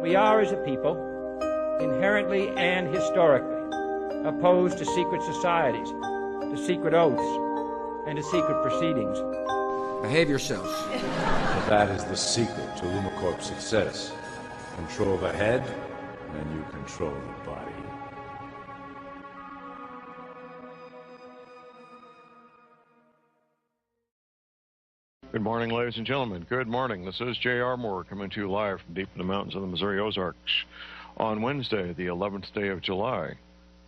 We are, as a people, inherently and historically opposed to secret societies, to secret oaths, and to secret proceedings. Behave yourselves. But that is the secret to LumaCorp's success. Control the head, and you control the body. Good morning, ladies and gentlemen. Good morning. This is J.R. Moore coming to you live from deep in the mountains of the Missouri Ozarks on Wednesday, the 11th day of July,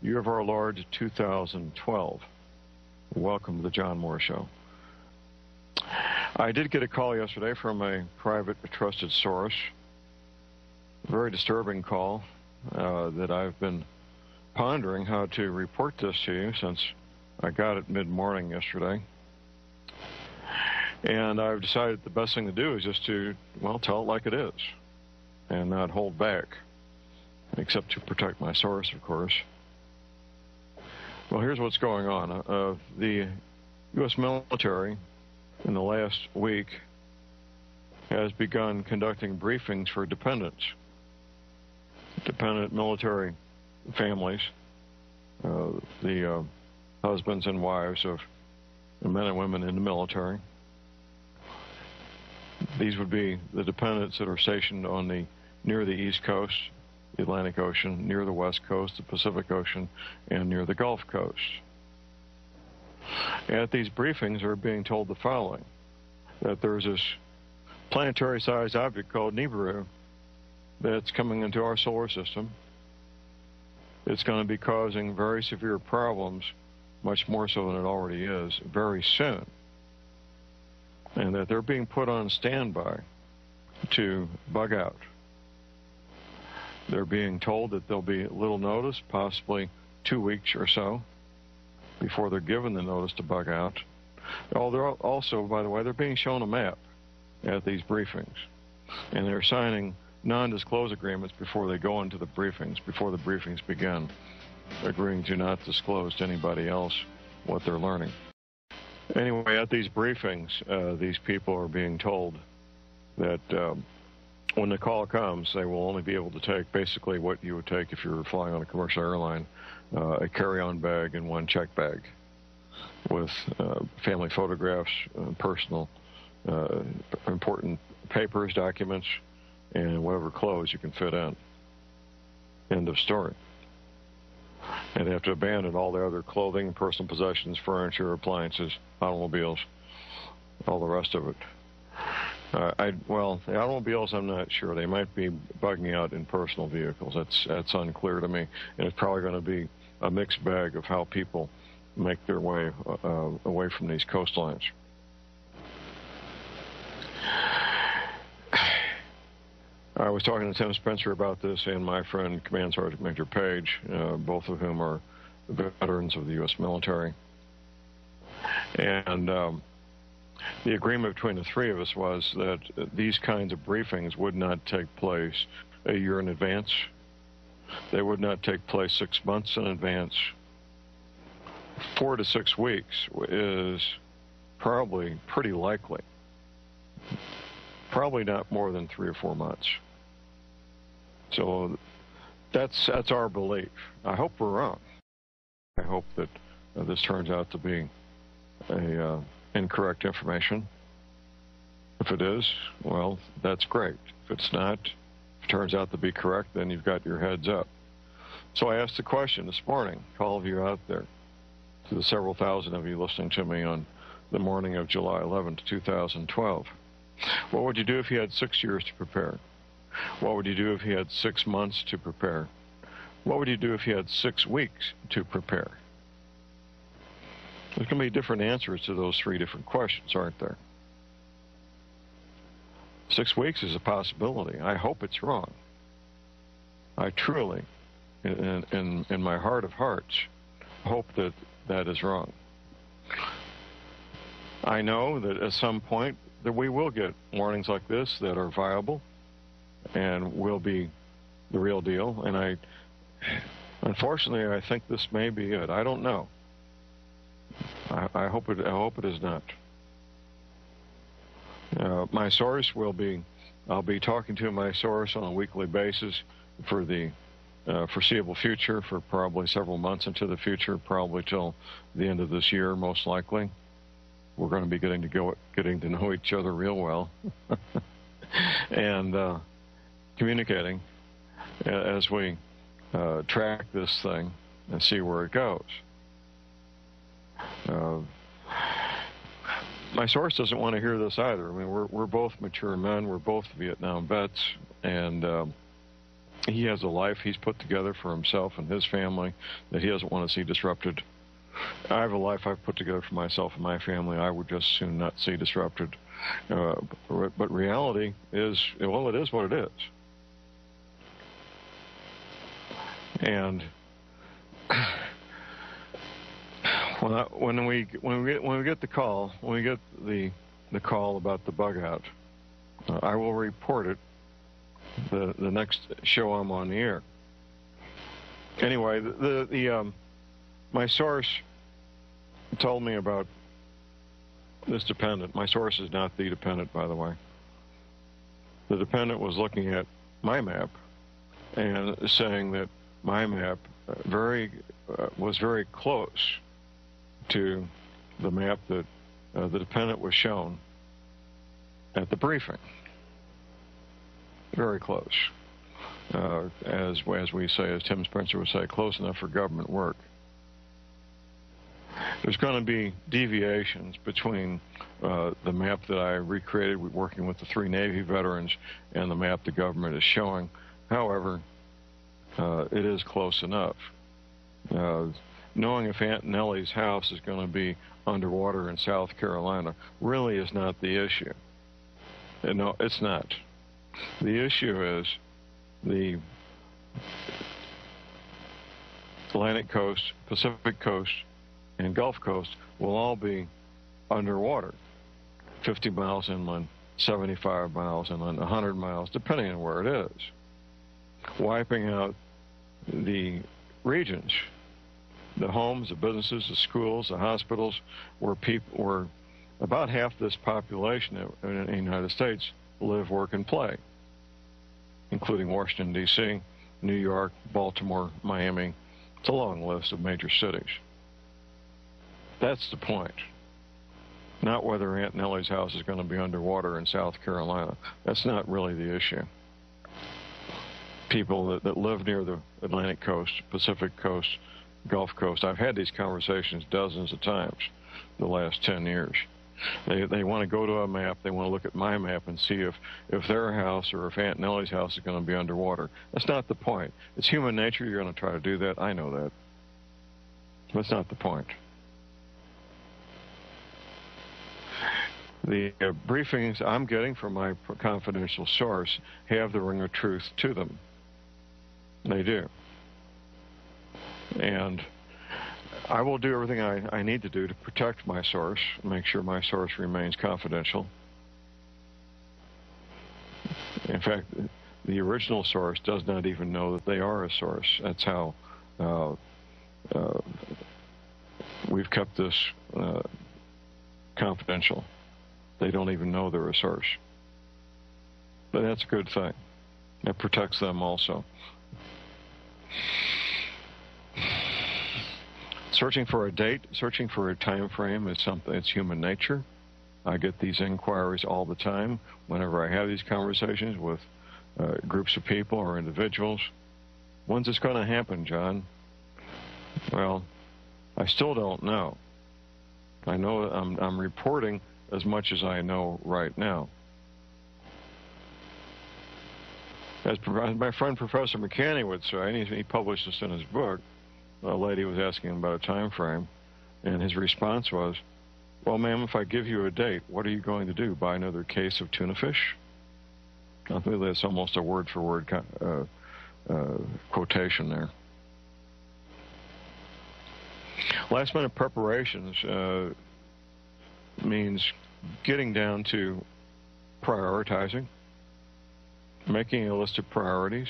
year of our Lord 2012. Welcome to the John Moore Show. I did get a call yesterday from a private, trusted source. A very disturbing call that I've been pondering how to report this to you since I got it mid-morning yesterday. And I've decided the best thing to do is just to, well, tell it like it is and not hold back, except to protect my source, of course. Well, here's what's going on. The U.S. military in the last week has begun conducting briefings for dependent military families, the husbands and wives of the men and women in the military. These would be the dependents that are stationed on near the East Coast, the Atlantic Ocean, near the West Coast, the Pacific Ocean, and near the Gulf Coast. At these briefings, they're being told the following, that there's this planetary-sized object called Nibiru that's coming into our solar system. It's going to be causing very severe problems, much more so than it already is, very soon. And that they're being put on standby to bug out. They're being told that there'll be little notice, possibly 2 weeks or so, before they're given the notice to bug out. Oh, they're also, by the way, they're being shown a map at these briefings. And they're signing non-disclose agreements before they go into the briefings, before the briefings begin, agreeing to not disclose to anybody else what they're learning. Anyway, at these briefings, these people are being told that when the call comes, they will only be able to take basically what you would take if you were flying on a commercial airline, a carry-on bag and one check bag with family photographs, personal, important papers, documents, and whatever clothes you can fit in. End of story. And they have to abandon all their other clothing, personal possessions, furniture, appliances, automobiles, all the rest of it. Well, the automobiles, I'm not sure. They might be bugging out in personal vehicles. That's unclear to me. And it's probably going to be a mixed bag of how people make their way away from these coastlines. I was talking to Tim Spencer about this and my friend Command Sergeant Major Page, both of whom are veterans of the U.S. military. And the agreement between the three of us was that these kinds of briefings would not take place a year in advance. They would not take place 6 months in advance. 4 to 6 weeks is probably pretty likely. Probably not more than 3 or 4 months. So that's our belief. I hope we're wrong. I hope that this turns out to be incorrect information. If it is, well, that's great. If it's not, if it turns out to be correct, then you've got your heads up. So I asked the question this morning to all of you out there, to the several thousand of you listening to me on the morning of July 11th, 2012. What would you do if you had 6 years to prepare? What would you do if you had 6 months to prepare? What would you do if you had 6 weeks to prepare? There's going to be different answers to those 3 different questions, aren't there? 6 weeks is a possibility. I hope it's wrong. I truly, in my heart of hearts, hope that that is wrong. I know that at some point that we will get warnings like this that are viable and will be the real deal. And unfortunately, I think this may be it. I don't know. I hope it is not. My source will be I'll be talking to my source on a weekly basis for the foreseeable future, for probably several months into the future, probably till the end of this year, most likely. We're going to be getting to know each other real well and communicating as we track this thing and see where it goes. My source doesn't want to hear this either. I mean, we're both mature men. We're both Vietnam vets, and he has a life he's put together for himself and his family that he doesn't want to see disrupted. I have a life I've put together for myself and my family I would just soon not see disrupted. But reality is, well, it is what it is. And when we get the call, the call about the bug out, I will report it the next show I'm on the air. Anyway, my source told me about this dependent. My source is not the dependent, by the way. The dependent was looking at my map and saying that my map was very close to the map that the dependent was shown at the briefing. Very close. As we say, as Tim Spencer would say, close enough for government work. There's going to be deviations between the map that I recreated working with the 3 Navy veterans and the map the government is showing. However, it is close enough. Knowing if Aunt Nellie's house is going to be underwater in South Carolina really is not the issue. No, it's not. The issue is the Atlantic coast, Pacific coast, and Gulf Coast will all be underwater, 50 miles inland, 75 miles inland, 100 miles, depending on where it is, wiping out the regions, the homes, the businesses, the schools, the hospitals, where about half this population in the United States live, work, and play, including Washington, D.C., New York, Baltimore, Miami. It's a long list of major cities. That's the point. Not whether Aunt Nellie's house is going to be underwater in South Carolina. That's not really the issue. People that live near the Atlantic coast, Pacific coast, Gulf Coast, I've had these conversations dozens of times in the last 10 years. They want to go to a map, they want to look at my map and see if their house or if Aunt Nellie's house is going to be underwater. That's not the point. It's human nature, you're going to try to do that, I know that. That's not the point. The briefings I'm getting from my confidential source have the ring of truth to them. They do. And I will do everything I need to do to protect my source, make sure my source remains confidential. In fact, the original source does not even know that they are a source. That's how we've kept this confidential. They don't even know they're a source. But that's a good thing. That protects them also. Searching for a date, searching for a time frame is something, it's human nature. I get these inquiries all the time whenever I have these conversations with groups of people or individuals. When's this going to happen, John? Well, I still don't know. I know I'm reporting as much as I know right now. As my friend Professor McCanney would say, and he published this in his book, a lady was asking him about a time frame, and his response was, well, ma'am, if I give you a date, what are you going to do? Buy another case of tuna fish? I think that's almost a word-for-word quotation there. Last-minute preparations means getting down to prioritizing, making a list of priorities,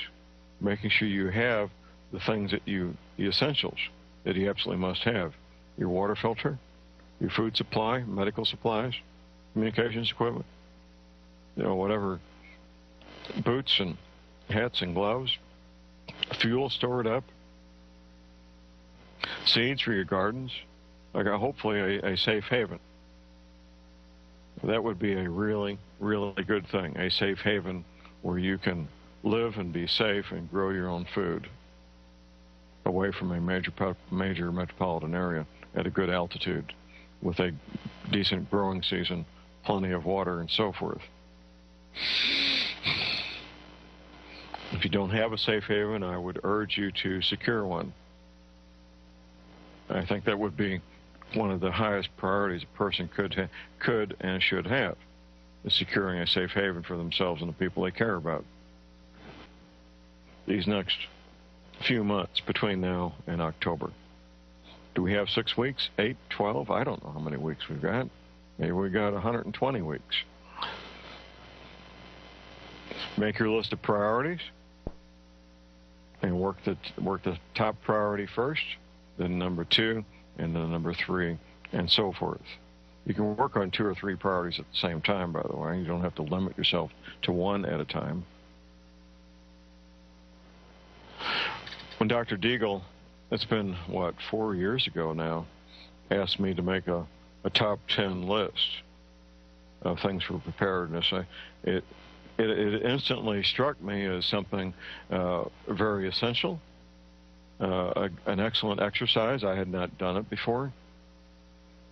making sure you have the things that the essentials that you absolutely must have. Your water filter, your food supply, medical supplies, communications equipment, whatever boots and hats and gloves, fuel stored up, seeds for your gardens, hopefully a safe haven. That would be a really, really good thing, a safe haven where you can live and be safe and grow your own food away from a major metropolitan area at a good altitude with a decent growing season, plenty of water, and so forth. If you don't have a safe haven, I would urge you to secure one. I think that would be one of the highest priorities a person could and should have, is securing a safe haven for themselves and the people they care about. These next few months between now and October. Do we have 6 weeks, 8, 12? I don't know how many weeks we've got. Maybe we got 120 weeks. Make your list of priorities and work the top priority first, then number 2, and then number 3, and so forth. You can work on 2 or 3 priorities at the same time, by the way. You don't have to limit yourself to one at a time. When Dr. Deagle, it's been, 4 years ago now, asked me to make a top 10 list of things for preparedness, it instantly struck me as something very essential, an excellent exercise. I had not done it before.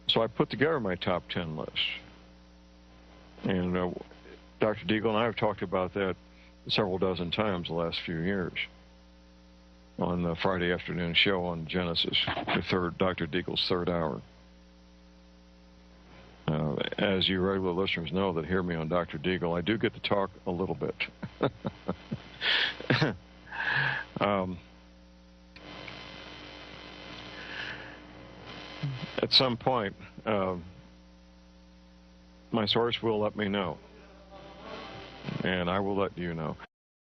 So I put together my top 10 list. And Dr. Deagle and I have talked about that several dozen times the last few years on the Friday afternoon show on Genesis, Dr. Deagle's third hour. As you regular listeners know that hear me on Dr. Deagle, I do get to talk a little bit. At some point, my source will let me know, and I will let you know.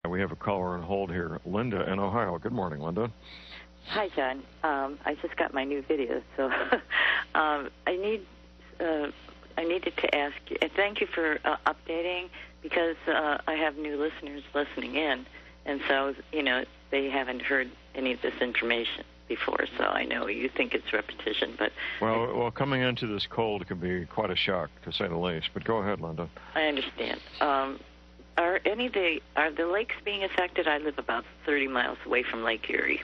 We have a caller on hold here, Linda in Ohio. Good morning, Linda. Hi, John. I just got my new video, so I needed to ask you. Thank you for updating, because I have new listeners listening in, and so they haven't heard any of this information before. So I know you think it's repetition, but well, coming into this cold can be quite a shock, to say the least. But go ahead, Linda. I understand. Are the lakes being affected? I live about 30 miles away from Lake Erie.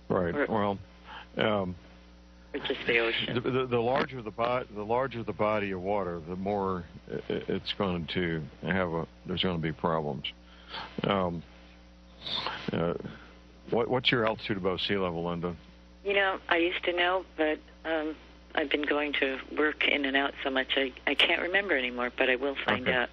Right. Or just the ocean. The larger the body of water, the more it's going to there's going to be problems. What's your altitude above sea level, Linda? I used to know, but I've been going to work in and out so much I can't remember anymore, but I will find out.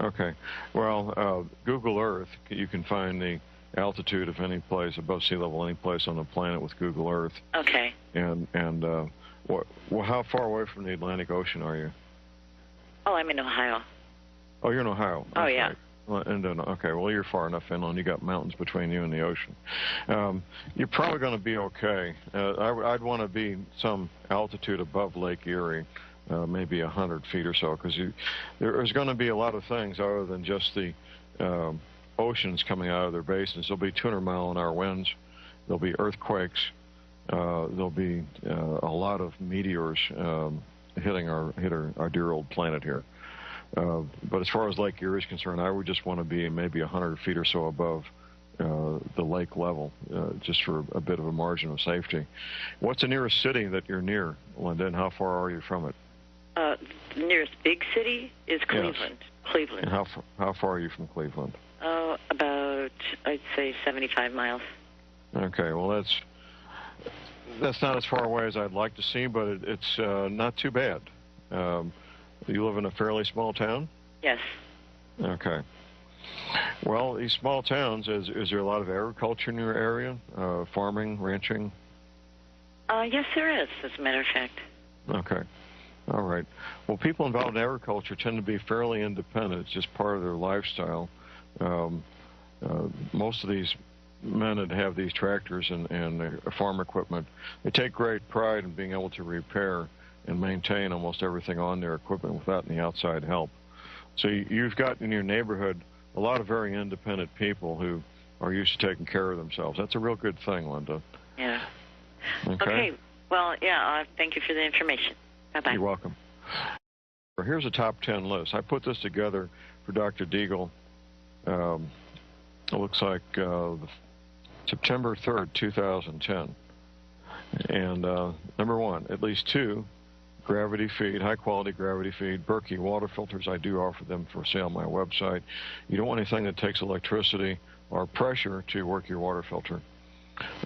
Okay. Well, Google Earth, you can find the altitude of any place above sea level, any place on the planet with Google Earth. Okay. And how far away from the Atlantic Ocean are you? Oh, I'm in Ohio. Oh, you're in Ohio. Oh, yeah. Right. Okay, well, you're far enough inland. You got mountains between you and the ocean. You're probably going to be okay. I'd want to be some altitude above Lake Erie, maybe 100 feet or so, because there's going to be a lot of things other than just the oceans coming out of their basins. There'll be 200-mile-an-hour winds. There'll be earthquakes. There'll be a lot of meteors hitting our dear old planet here. But as far as Lake Erie is concerned, I would just want to be maybe 100 feet or so above the lake level, just for a bit of a margin of safety. What's the nearest city that you're near, Linda, and how far are you from it? The nearest big city is Cleveland. Yes. Cleveland. And how far are you from Cleveland? Oh, about, I'd say 75 miles. Okay, well, that's not as far away as I'd like to see, but it's not too bad. You live in a fairly small town? Yes. Okay. Well, these small towns, is there a lot of agriculture in your area? Farming, ranching? Yes, there is, as a matter of fact. Okay. All right. Well, people involved in agriculture tend to be fairly independent. It's just part of their lifestyle. Most of these men that have these tractors and farm equipment, they take great pride in being able to repair and maintain almost everything on their equipment without any outside help. So you've got in your neighborhood a lot of very independent people who are used to taking care of themselves. That's a real good thing, Linda. Yeah. Okay. Well, yeah, thank you for the information. Bye-bye. You're welcome. Here's a top 10 list. I put this together for Dr. Deagle. It looks like September 3rd, 2010. And number one, at least 2 gravity feed, high-quality gravity feed, Berkey water filters. I do offer them for sale on my website. You don't want anything that takes electricity or pressure to work your water filter.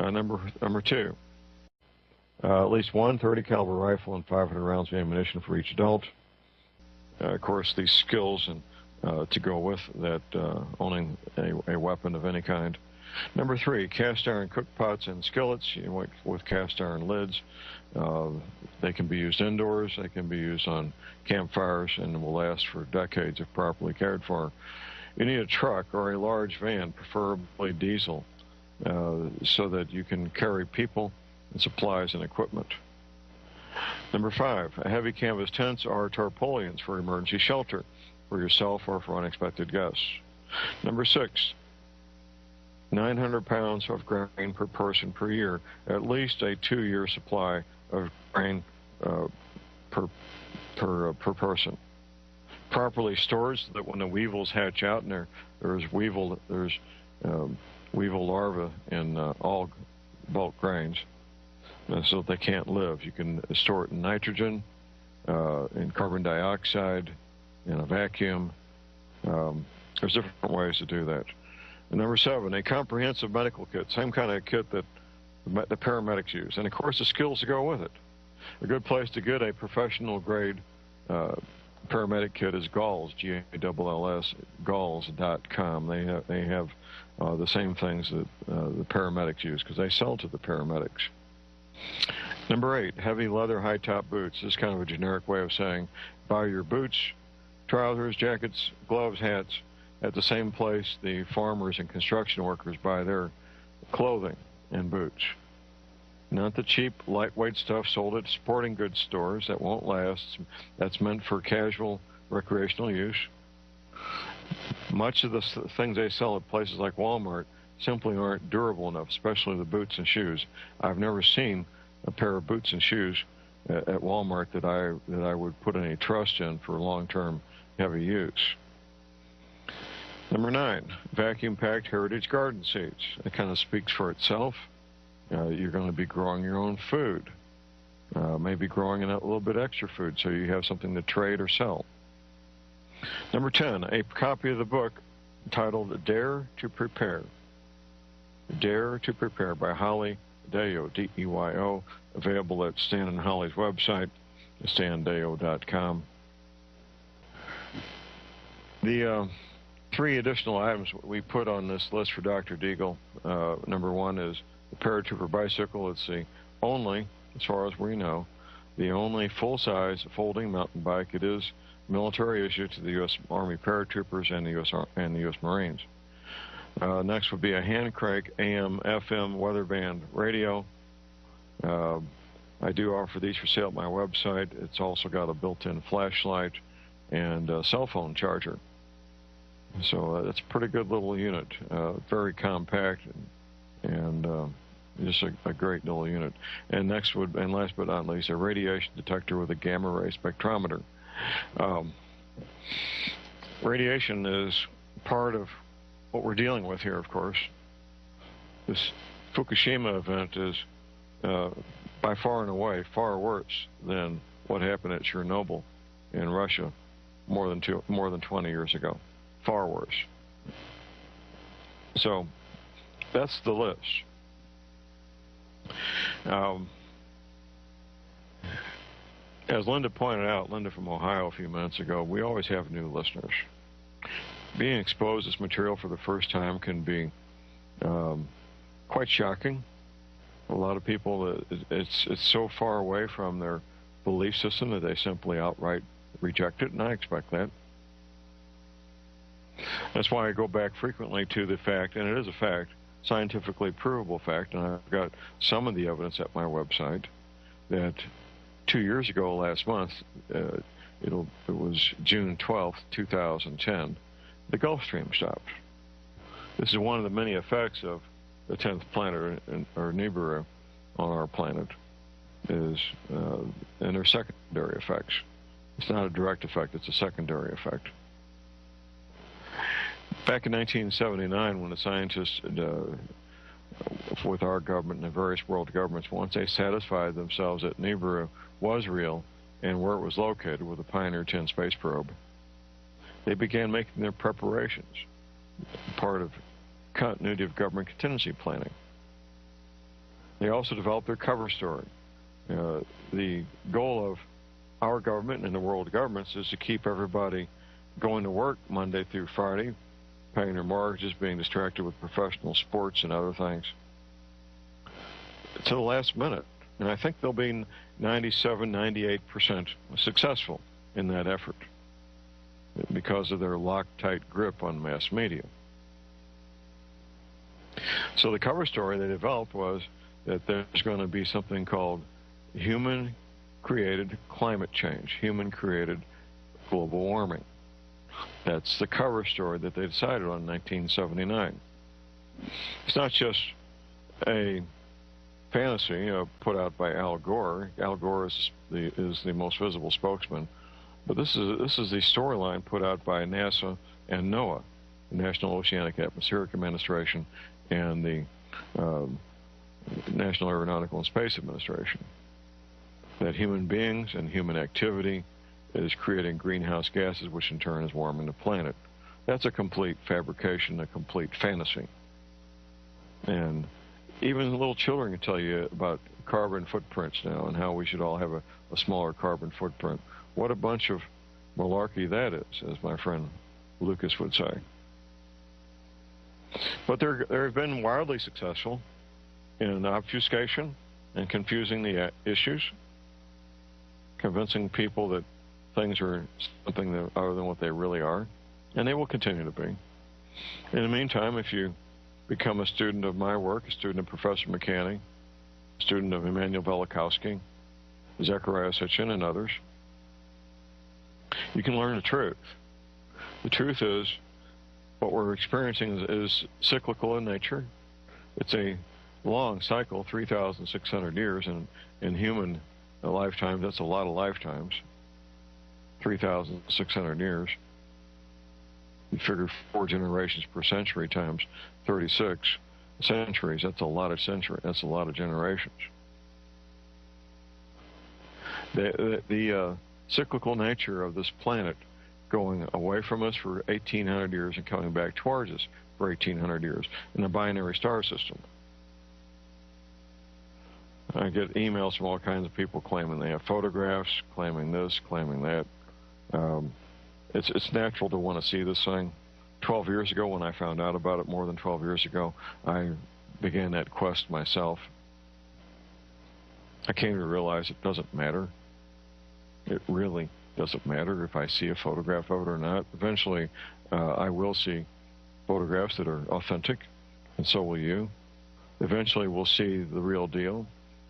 Number 2, at least one 30 caliber rifle and 500 rounds of ammunition for each adult. Of course, these skills and to go with that, owning a weapon of any kind. Number 3, cast iron cook pots and skillets with cast iron lids. They can be used indoors. They can be used on campfires and will last for decades if properly cared for. You need a truck or a large van, preferably diesel, so that you can carry people and supplies and equipment. Number 5, heavy canvas tents or tarpaulins for emergency shelter for yourself or for unexpected guests. Number 6, 900 pounds of grain per person per year, at least a 2-year supply of grain per person. Properly stored so that when the weevils hatch out, and there's weevil larvae in all bulk grains, so they can't live. You can store it in nitrogen, in carbon dioxide, in a vacuum. There's different ways to do that. And number 7, a comprehensive medical kit, same kind of kit that the paramedics use. And, of course, the skills to go with it. A good place to get a professional-grade paramedic kit is Galls, Galls, Galls.com. They have the same things that the paramedics use because they sell to the paramedics. Number 8, heavy leather high-top boots. This is kind of a generic way of saying buy your boots, trousers, jackets, gloves, hats at the same place the farmers and construction workers buy their clothing and boots. Not the cheap, lightweight stuff sold at sporting goods stores that won't last. That's meant for casual, recreational use. Much of the things they sell at places like Walmart simply aren't durable enough, especially the boots and shoes. I've never seen a pair of boots and shoes at Walmart that I would put any trust in for long-term heavy use. Number 9, vacuum-packed heritage garden seeds. It kind of speaks for itself. You're going to be growing your own food, maybe growing in a little bit extra food so you have something to trade or sell. Number 10, a copy of the book titled Dare to Prepare. Dare to Prepare by Holly Deyo, D-E-Y-O, available at Stan and Holly's website, standeyo.com. The 3 additional items we put on this list for Dr. Deagle. Number 1 is the paratrooper bicycle. It's the only, as far as we know, the only full-size folding mountain bike. It is military issue to the U.S. Army paratroopers and the U.S. Marines. Next would be a hand crank AM/FM weather band radio. I do offer these for sale at my website. It's also got a built-in flashlight and a cell phone charger. So it's a pretty good little unit, very compact and just a great little unit. And next and last but not least, a radiation detector with a gamma ray spectrometer. Radiation is part of what we're dealing with here, of course. This Fukushima event is by far and away far worse than what happened at Chernobyl in Russia more than 20 years ago. Far worse. So that's the list. As Linda pointed out, Linda from Ohio a few minutes ago, we always have new listeners. Being exposed to this material for the first time can be quite shocking. A lot of people, it's so far away from their belief system that they simply outright reject it, and I expect that. That's why I go back frequently to the fact, and it is a fact, scientifically provable fact, and I've got some of the evidence at my website, that 2 years ago, last month, it was June 12th, 2010, the Gulf Stream stopped. This is one of the many effects of the 10th planet, or Nibiru, on our planet, and they're secondary effects. It's not a direct effect, it's a secondary effect. Back in 1979, when the scientists, with our government and the various world governments, once they satisfied themselves that Nibiru was real and where it was located with the Pioneer 10 space probe, they began making their preparations, part of continuity of government contingency planning. They also developed their cover story. The goal of our government and the world governments is to keep everybody going to work Monday through Friday, paying their mortgages, being distracted with professional sports and other things, to the last minute. And I think they'll be 97, 98% successful in that effort because of their Loctite grip on mass media. So the cover story they developed was that there's going to be something called human-created climate change, human-created global warming. That's the cover story that they decided on in 1979. It's not just a fantasy put out by Al Gore. Al Gore is the most visible spokesman. But this is the storyline put out by NASA and NOAA, the National Oceanic Atmospheric Administration, and the National Aeronautical and Space Administration, that human beings and human activity is creating greenhouse gases, which in turn is warming the planet. That's a complete fabrication, a complete fantasy. And even little children can tell you about carbon footprints now and how we should all have a smaller carbon footprint. What a bunch of malarkey that is, as my friend Lucas would say. But they've been wildly successful in obfuscation and confusing the issues, convincing people that things are something other than what they really are, and they will continue to be. In the meantime, if you become a student of my work, a student of Professor McCanny, a student of Immanuel Velikovsky, Zechariah Sitchin, and others, you can learn the truth. The truth is, what we're experiencing is cyclical in nature. It's a long cycle, 3,600 years, and in human lifetimes, that's a lot of lifetimes, 3,600 years. You figure 4 generations per century times 36 centuries, that's a lot of centuries, that's a lot of generations. The cyclical nature of this planet going away from us for 1,800 years and coming back towards us for 1,800 years in the binary star system. I get emails from all kinds of people claiming they have photographs, claiming this, claiming that. It's natural to want to see this thing. 12 years ago, when I found out about it, more than 12 years ago, I began that quest myself. I came to realize it doesn't matter. It really doesn't matter if I see a photograph of it or not. Eventually, I will see photographs that are authentic, and so will you. Eventually, we'll see the real deal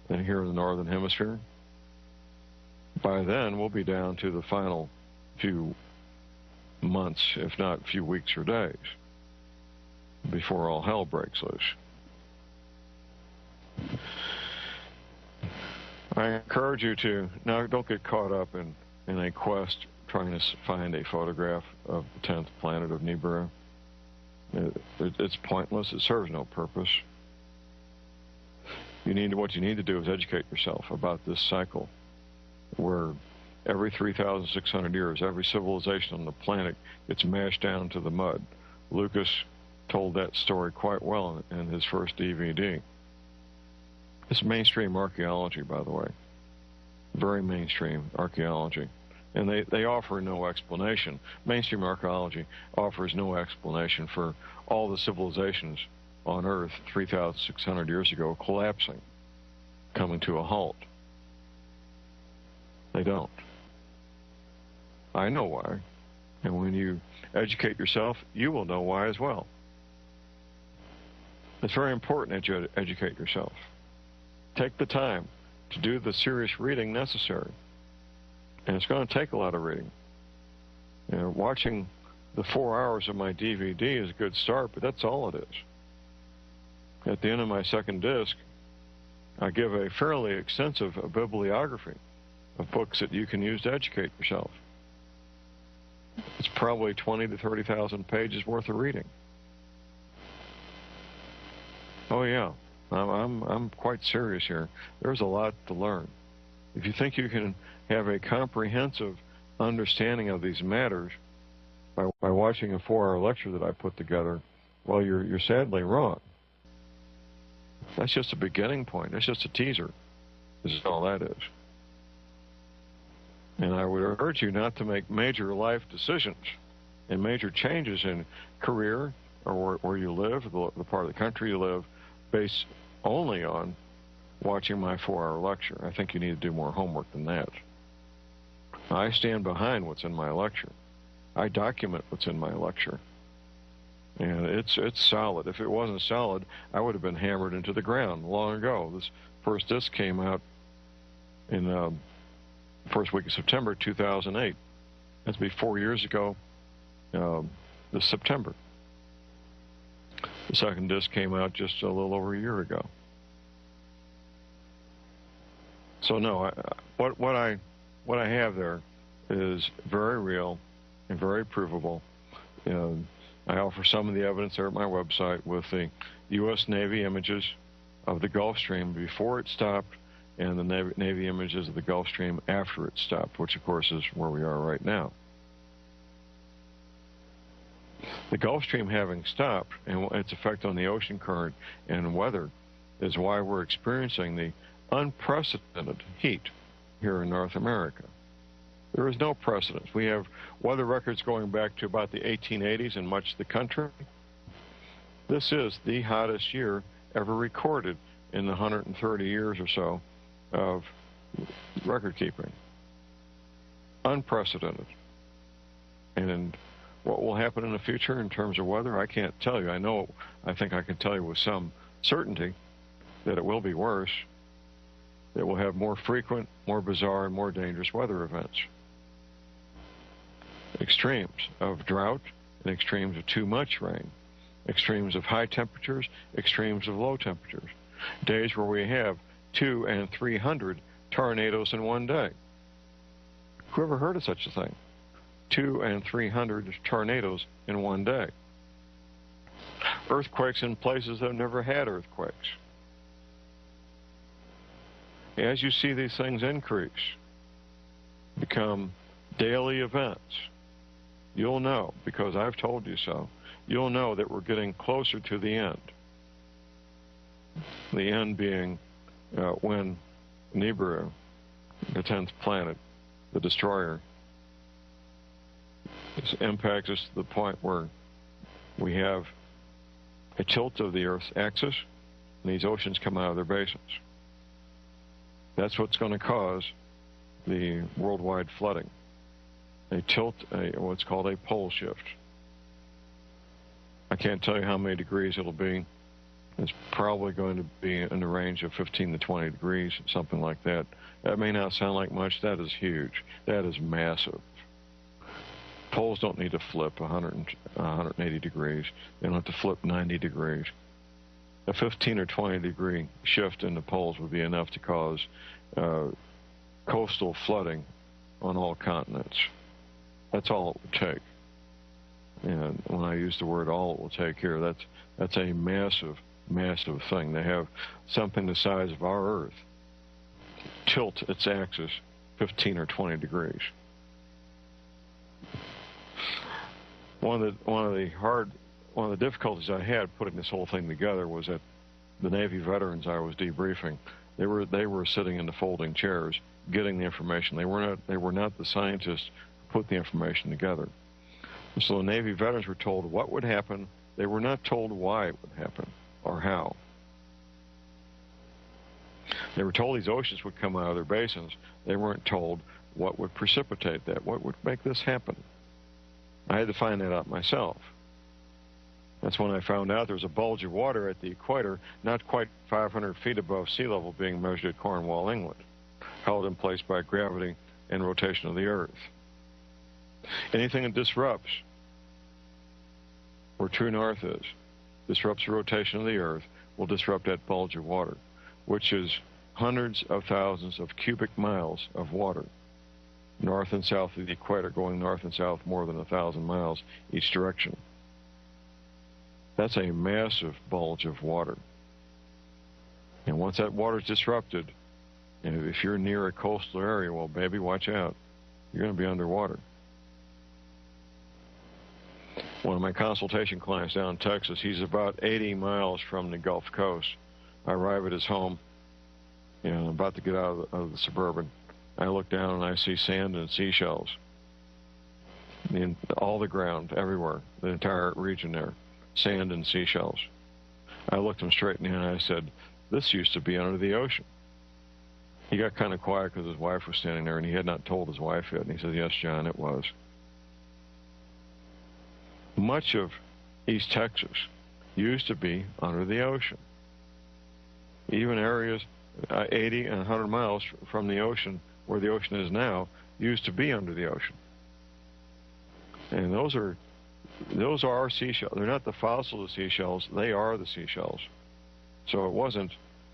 here in the Northern Hemisphere. By then, we'll be down to the final few months, if not few weeks or days, before all hell breaks loose. I encourage you to, now don't get caught up in a quest trying to find a photograph of the 10th planet of Nibiru. It's pointless. It serves no purpose. What you need to do is educate yourself about this cycle where every 3,600 years, every civilization on the planet gets mashed down to the mud. Lucas told that story quite well in his first DVD. It's mainstream archaeology, by the way. Very mainstream archaeology. And they offer no explanation. Mainstream archaeology offers no explanation for all the civilizations on Earth 3,600 years ago collapsing, coming to a halt. They don't. I know why. And when you educate yourself, you will know why as well. It's very important that you educate yourself. Take the time to do the serious reading necessary. And it's going to take a lot of reading. Watching the 4 hours of my DVD is a good start, but that's all it is. At the end of my second disc, I give a fairly extensive bibliography of books that you can use to educate yourself. It's probably 20 to 30,000 pages worth of reading. Oh yeah, I'm quite serious here. There's a lot to learn. If you think you can have a comprehensive understanding of these matters by watching a 4-hour lecture that I put together, well, you're sadly wrong. That's just a beginning point. That's just a teaser. This is all that is. And I would urge you not to make major life decisions and major changes in career or where you live, the part of the country you live, based only on watching my 4-hour lecture. I think you need to do more homework than that. I stand behind what's in my lecture. I document what's in my lecture. And it's solid. If it wasn't solid, I would have been hammered into the ground long ago. This first disc came out in the first week of September 2008. That's be 4 years ago this September. The second disc came out just a little over a year ago. So no, what I have there is very real and very provable. I offer some of the evidence there at my website with the U.S. Navy images of the Gulf Stream before it stopped and the Navy images of the Gulf Stream after it stopped, which of course is where we are right now. The Gulf Stream having stopped and its effect on the ocean current and weather is why we're experiencing the unprecedented heat here in North America. There is no precedent. We have weather records going back to about the 1880s in much of the country. This is the hottest year ever recorded in the 130 years or so of record keeping. Unprecedented. And what will happen in the future in terms of weather, I can't tell you. I think I can tell you with some certainty that it will be worse. That we'll have more frequent, more bizarre, and more dangerous weather events. Extremes of drought and extremes of too much rain. Extremes of high temperatures, extremes of low temperatures. Days where we have 200 and 300 tornadoes in one day. Who ever heard of such a thing? 200 and 300 tornadoes in one day. Earthquakes in places that have never had earthquakes. As you see these things increase, become daily events, you'll know, because I've told you so, you'll know that we're getting closer to the end. The end being when Nibiru, the 10th planet, the destroyer, impacts us to the point where we have a tilt of the Earth's axis, and these oceans come out of their basins. That's what's going to cause the worldwide flooding. A tilt, what's called a pole shift. I can't tell you how many degrees it'll be. It's probably going to be in the range of 15 to 20 degrees, something like that. That may not sound like much. That is huge. That is massive. Poles don't need to flip 180 degrees. They don't have to flip 90 degrees. A 15 or 20 degree shift in the poles would be enough to cause coastal flooding on all continents. That's all it would take. And when I use the word all it will take here, that's a massive, massive thing. They have something the size of our Earth tilt its axis 15 or 20 degrees. One of the difficulties I had putting this whole thing together was that the Navy veterans I was debriefing, they were sitting in the folding chairs getting the information. They were not the scientists who put the information together. So the Navy veterans were told what would happen. They were not told why it would happen or how. They were told these oceans would come out of their basins. They weren't told what would precipitate that, what would make this happen. I had to find that out myself. That's when I found out there was a bulge of water at the equator, not quite 500 feet above sea level, being measured at Cornwall, England, held in place by gravity and rotation of the Earth. Anything that disrupts where true north is, disrupts the rotation of the Earth, will disrupt that bulge of water, which is hundreds of thousands of cubic miles of water, north and south of the equator, going north and south more than 1,000 miles each direction. That's a massive bulge of water. And once that water is disrupted, and if you're near a coastal area, well, baby, watch out. You're going to be underwater. One of my consultation clients down in Texas, he's about 80 miles from the Gulf Coast. I arrive at his home, I'm about to get out of the Suburban. I look down and I see sand and seashells. In all the ground, everywhere, the entire region there, sand and seashells. I looked him straight in the eye and I said, this used to be under the ocean. He got kind of quiet because his wife was standing there, and he had not told his wife yet. And he said, yes, John, it was. Much of East Texas used to be under the ocean. Even areas 80 and 100 miles from the ocean, where the ocean is now, used to be under the ocean. And those are seashells. They're not the fossil of seashells. They are the seashells. So it wasn't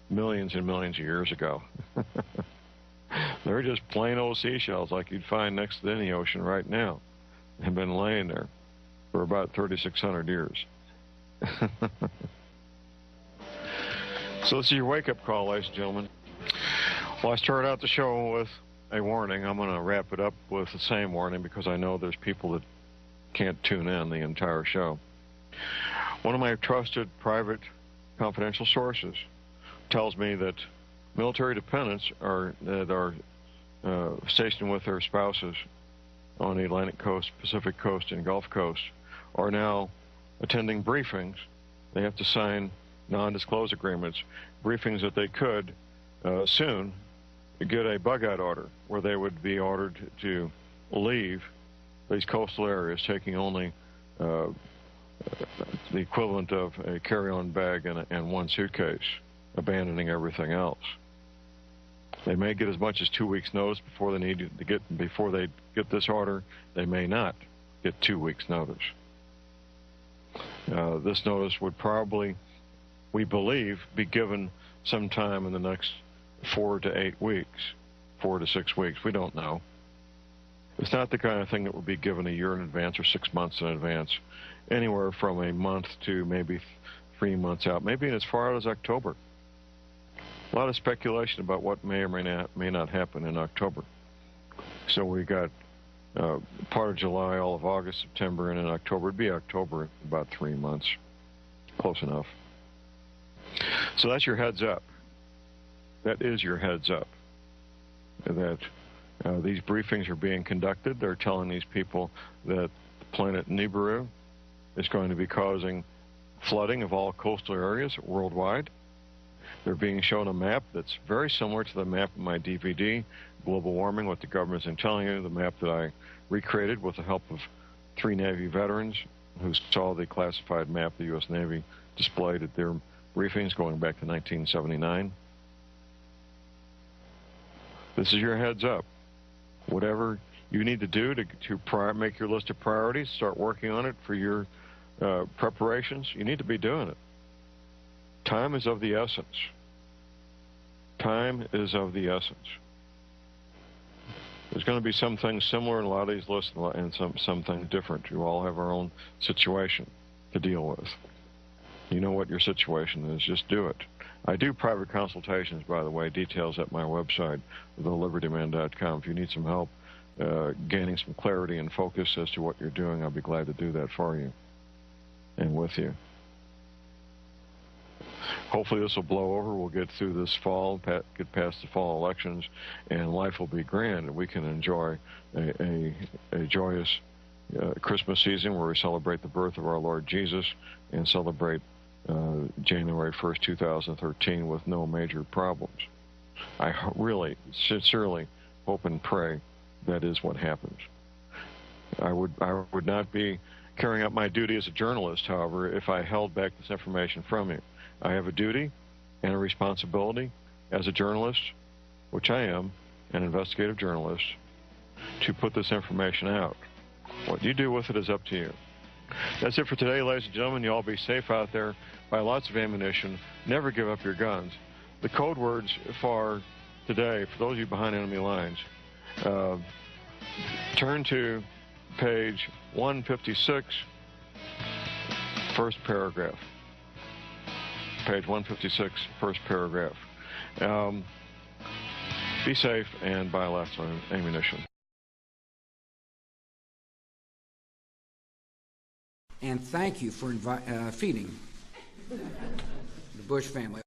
millions and millions of years ago. They're just plain old seashells like you'd find next to any ocean right now. They've been laying there for about 3,600 years. So this is your wake-up call, ladies and gentlemen. Well, I started out the show with a warning. I'm going to wrap it up with the same warning because I know there's people that can't tune in the entire show. One of my trusted, private, confidential sources tells me that military dependents that are stationed with their spouses on the Atlantic coast, Pacific coast, and Gulf coast are now attending briefings. They have to sign non-disclosure agreements, briefings that they could soon get a bug-out order where they would be ordered to leave these coastal areas, taking only the equivalent of a carry-on bag and one suitcase, abandoning everything else. They may get as much as 2 weeks' notice before they get this order. They may not get 2 weeks' notice. This notice would probably, we believe, be given sometime in the next 4 to 8 weeks, 4 to 6 weeks. We don't know. It's not the kind of thing that would be given a year in advance or 6 months in advance. Anywhere from a month to maybe 3 months out, maybe as far out as October. A lot of speculation about what may or may not happen in October. So we got part of July, all of August, September, and in October. It'd be October, about 3 months. Close enough. So that's your heads up. That is your heads up. That these briefings are being conducted. They're telling these people that the planet Nibiru is going to be causing flooding of all coastal areas worldwide. They're being shown a map that's very similar to the map in my DVD, Global Warming, What the Government's Been Telling You, the map that I recreated with the help of 3 Navy veterans who saw the classified map the U.S. Navy displayed at their briefings going back to 1979. This is your heads up. Whatever you need to do to make your list of priorities, start working on it for your preparations, you need to be doing it. Time is of the essence. Time is of the essence. There's going to be some things similar in a lot of these lists and some things different. You all have our own situation to deal with. You know what your situation is. Just do it. I do private consultations, by the way, details at my website, thelibertyman.com. If you need some help gaining some clarity and focus as to what you're doing, I'll be glad to do that for you and with you. Hopefully this will blow over. We'll get through this fall, get past the fall elections, and life will be grand, and we can enjoy a joyous Christmas season where we celebrate the birth of our Lord Jesus and celebrate January 1st, 2013 with no major problems. I really, sincerely hope and pray that is what happens. I would not be carrying out my duty as a journalist, however, if I held back this information from you. I have a duty and a responsibility as a journalist, which I am, an investigative journalist, to put this information out. What you do with it is up to you. That's it for today, ladies and gentlemen. You all be safe out there. Buy lots of ammunition. Never give up your guns. The code words for today, for those of you behind enemy lines, turn to page 156, first paragraph. Page 156, first paragraph. Be safe and buy lots of ammunition. And thank you for feeding the Bush family.